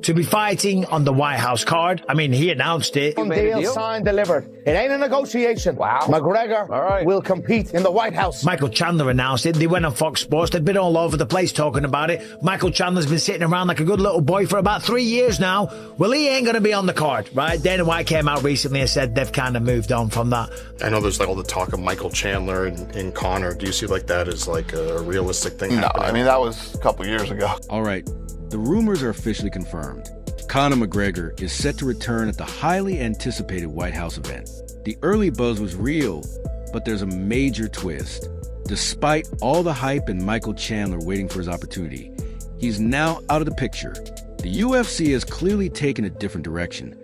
to be fighting on the White House card. I mean, he announced it. Deal signed, delivered. It ain't a negotiation. Wow. McGregor will compete in the White House. Michael Chandler announced it. They went on Fox Sports. They've been all over the place talking about it. Michael Chandler's been sitting around like a good little boy for about 3 years now. Well, he ain't going to be on the card, right? Dana White came out recently and said they've kind of moved on from that. I know there's like all the talk of Michael Chandler and Conor. Do you see like that as like a realistic thing happening? No, I mean, that was a couple years ago. All right, the rumors are officially confirmed. Conor McGregor is set to return at the highly anticipated White House event. The early buzz was real, but there's a major twist. Despite all the hype and Michael Chandler waiting for his opportunity, he's now out of the picture. The UFC has clearly taken a different direction,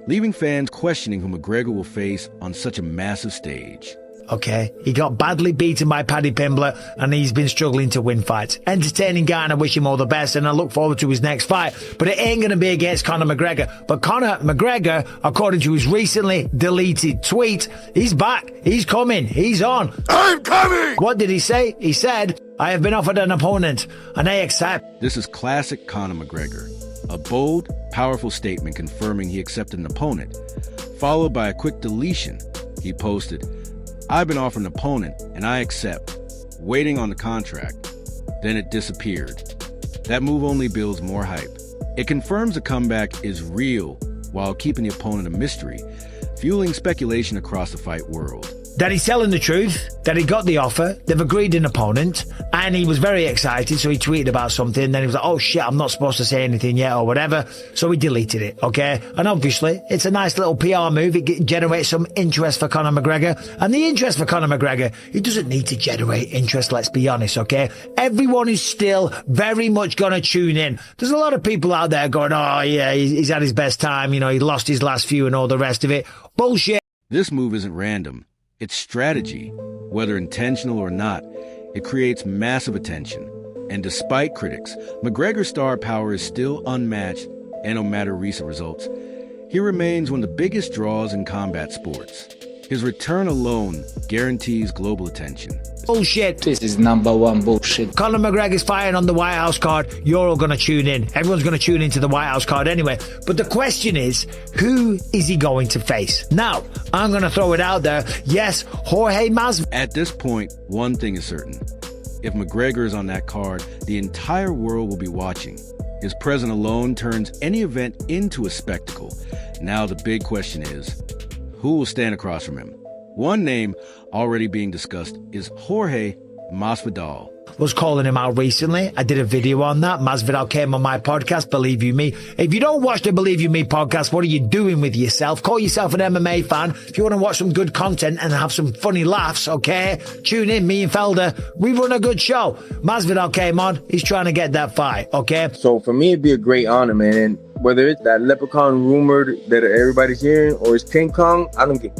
leaving fans questioning who McGregor will face on such a massive stage. Okay, he got badly beaten by Paddy Pimblett and he's been struggling to win fights. Entertaining guy and I wish him all the best and I look forward to his next fight. But it ain't going to be against Conor McGregor. But Conor McGregor, according to his recently deleted tweet, he's back. He's coming. He's on. I'm coming! What did he say? He said, I have been offered an opponent and I accept. This is classic Conor McGregor. A bold, powerful statement confirming he accepted an opponent, followed by a quick deletion. He posted, I've been offered an opponent, and I accept, waiting on the contract. Then it disappeared. That move only builds more hype. It confirms the comeback is real while keeping the opponent a mystery, fueling speculation across the fight world. That he's telling the truth, that he got the offer, they've agreed an opponent, and he was very excited, so he tweeted about something, then he was like, oh shit, I'm not supposed to say anything yet, or whatever, so he deleted it, okay? And obviously, it's a nice little PR move, it generates some interest for Conor McGregor, and the interest for Conor McGregor, he doesn't need to generate interest, let's be honest, okay? Everyone is still very much gonna tune in. There's a lot of people out there going, oh yeah, he's had his best time, you know, he lost his last few and all the rest of it. Bullshit. This move isn't random. It's strategy. Whether intentional or not, it creates massive attention. And despite critics, McGregor's star power is still unmatched, and no matter recent results, he remains one of the biggest draws in combat sports. His return alone guarantees global attention. Bullshit. This is number one bullshit. Conor McGregor's fighting on the White House card. You're all going to tune in. Everyone's going to tune into the White House card anyway. But the question is, who is he going to face? Now, I'm going to throw it out there. Yes, Jorge Masvidal. At this point, one thing is certain. If McGregor is on that card, the entire world will be watching. His presence alone turns any event into a spectacle. Now the big question is, who will stand across from him? One name already being discussed is Jorge Masvidal. Was calling him out recently. I did a video on that. Masvidal came on my podcast, Believe You Me. If you don't watch the Believe You Me podcast, what are you doing with yourself? Call yourself an MMA fan. If you want to watch some good content and have some funny laughs, okay? Tune in, me and Felder. We run a good show. Masvidal came on. He's trying to get that fight, okay? So for me, it'd be a great honor, man. And whether it's that leprechaun rumored that everybody's hearing or it's King Kong, I don't get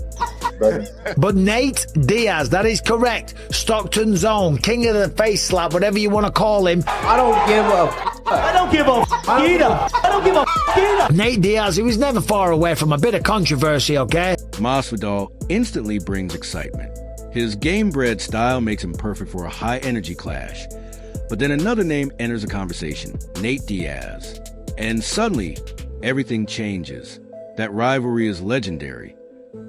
brother. But Nate Diaz, that is correct. Stockton's own, king of the face slap, whatever you want to call him. I don't give a I don't give a either. I don't give a either. Nate Diaz, he was never far away from a bit of controversy, okay? Masvidal instantly brings excitement. His game-bred style makes him perfect for a high-energy clash. But then another name enters the conversation, Nate Diaz. And suddenly, everything changes. That rivalry is legendary,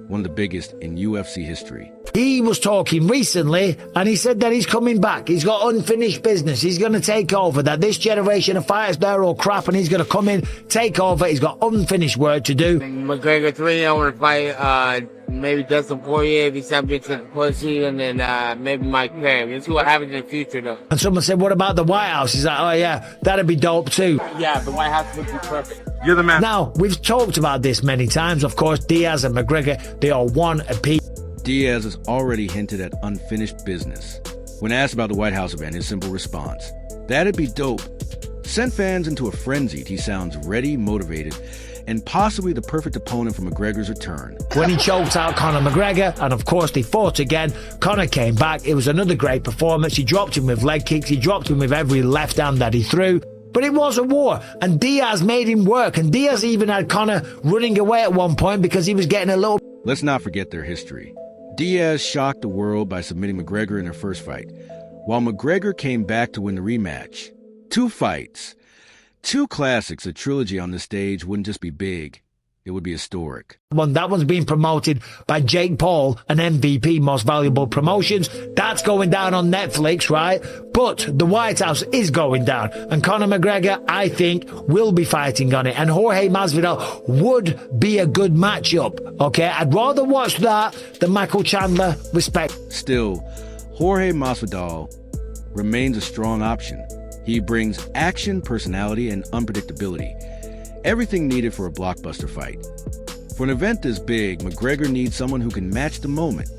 one of the biggest in UFC history. He was talking recently and he said that he's coming back. He's got unfinished business. He's going to take over, that this generation of fighters, they're all crap and he's going to come in, take over. He's got unfinished work to do. McGregor 3, I want to fight maybe Dustin Poirier if he's subject to the pussy, and then maybe Mike Perry. Let's see what happens in the future, though. And someone said, what about the White House? He's like, oh yeah, that'd be dope too. Yeah, the White House would be perfect. You're the man. Now, we've talked about this many times. Of course, Diaz and McGregor, they are one apiece. Diaz has already hinted at unfinished business. When asked about the White House event, his simple response, that'd be dope. Sent fans into a frenzy. He sounds ready, motivated, and possibly the perfect opponent for McGregor's return. When he choked out Conor McGregor, and of course they fought again, Conor came back. It was another great performance. He dropped him with leg kicks. He dropped him with every left hand that he threw. But it was a war, and Diaz made him work. And Diaz even had Conor running away at one point because he was getting a little... Let's not forget their history. Diaz shocked the world by submitting McGregor in their first fight, while McGregor came back to win the rematch. 2 fights. 2 classics. A trilogy on this stage wouldn't just be big, it would be historic. That one's being promoted by Jake Paul and MVP Most Valuable Promotions. That's going down on Netflix, right? But the White House is going down. And Conor McGregor, I think, will be fighting on it. And Jorge Masvidal would be a good matchup, okay? I'd rather watch that than Michael Chandler, respect. Still, Jorge Masvidal remains a strong option. He brings action, personality, and unpredictability. Everything needed for a blockbuster fight. For an event this big, McGregor needs someone who can match the moment.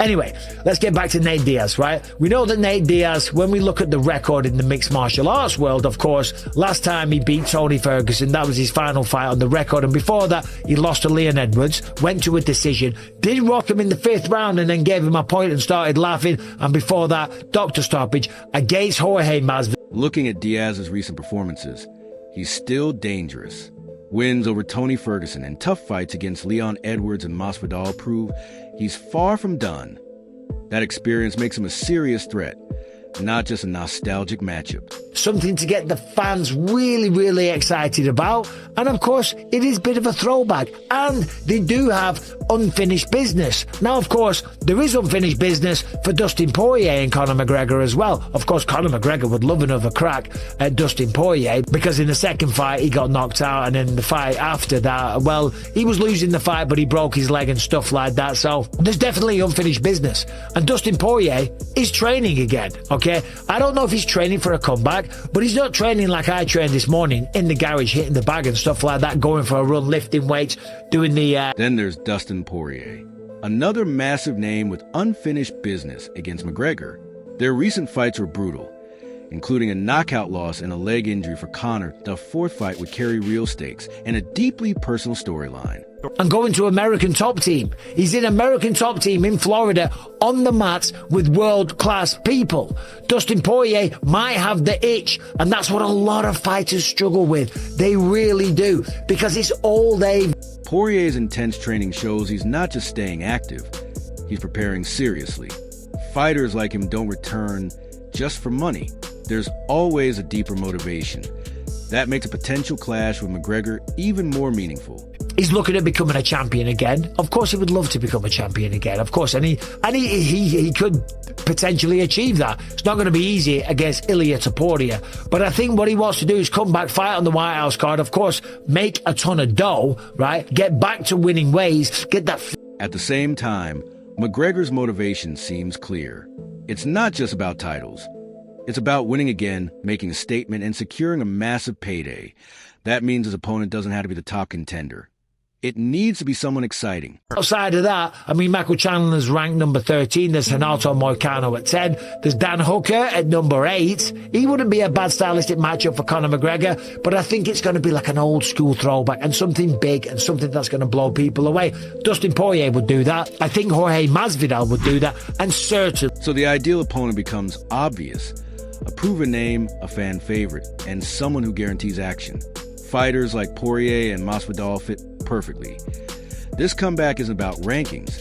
Anyway, let's get back to Nate Diaz, right? We know that Nate Diaz, when we look at the record in the mixed martial arts world, of course, last time he beat Tony Ferguson, that was his final fight on the record. And before that, he lost to Leon Edwards, went to a decision, did rock him in the 5th round and then gave him a point and started laughing. And before that, doctor stoppage against Jorge Masvidal. Looking at Diaz's recent performances, he's still dangerous. Wins over Tony Ferguson and tough fights against Leon Edwards and Masvidal prove he's far from done. That experience makes him a serious threat, not just a nostalgic matchup. Something to get the fans really, really excited about. And of course, it is a bit of a throwback. And they do have unfinished business. Now, of course, there is unfinished business for Dustin Poirier and Conor McGregor as well. Of course, Conor McGregor would love another crack at Dustin Poirier because in the second fight, he got knocked out. And in the fight after that, well, he was losing the fight, but he broke his leg and stuff like that. So there's definitely unfinished business. And Dustin Poirier is training again, okay? I don't know if he's training for a comeback, but he's not training like I trained this morning in the garage, hitting the bag and stuff like that, going for a run, lifting weights, doing the... Then there's Dustin Poirier, another massive name with unfinished business against McGregor. Their recent fights were brutal, including a knockout loss and a leg injury for Conor. The 4th fight would carry real stakes and a deeply personal storyline. And going to American Top Team. He's in American Top Team in Florida on the mats with world-class people. Dustin Poirier might have the itch, and that's what a lot of fighters struggle with. They really do, because it's all they've... Poirier's intense training shows he's not just staying active, he's preparing seriously. Fighters like him don't return just for money. There's always a deeper motivation. That makes a potential clash with McGregor even more meaningful. He's looking at becoming a champion again. Of course, he would love to become a champion again. Of course, and he could potentially achieve that. It's not going to be easy against Ilia Topuria, but I think what he wants to do is come back, fight on the White House card. Of course, make a ton of dough, right? Get back to winning ways. Get that. At the same time, McGregor's motivation seems clear. It's not just about titles. It's about winning again, making a statement, and securing a massive payday. That means his opponent doesn't have to be the top contender. It needs to be someone exciting. Outside of that, I mean, Michael Chandler's ranked number 13. There's Renato Moicano at 10. There's Dan Hooker at number 8. He wouldn't be a bad stylistic matchup for Conor McGregor, but I think it's going to be like an old school throwback and something big and something that's going to blow people away. Dustin Poirier would do that. I think Jorge Masvidal would do that, and certain. So the ideal opponent becomes obvious. A proven name, a fan favorite, and someone who guarantees action. Fighters like Poirier and Masvidal fit perfectly. This comeback isn't about rankings.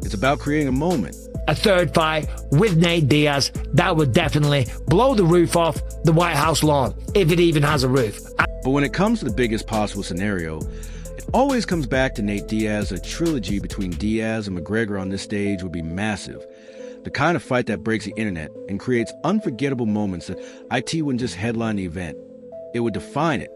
It's about creating a moment. A third fight with Nate Diaz, that would definitely blow the roof off the White House lawn, if it even has a roof. But when it comes to the biggest possible scenario, it always comes back to Nate Diaz. A trilogy between Diaz and McGregor on this stage would be massive. The kind of fight that breaks the internet and creates unforgettable moments that IT wouldn't just headline the event. It would define it.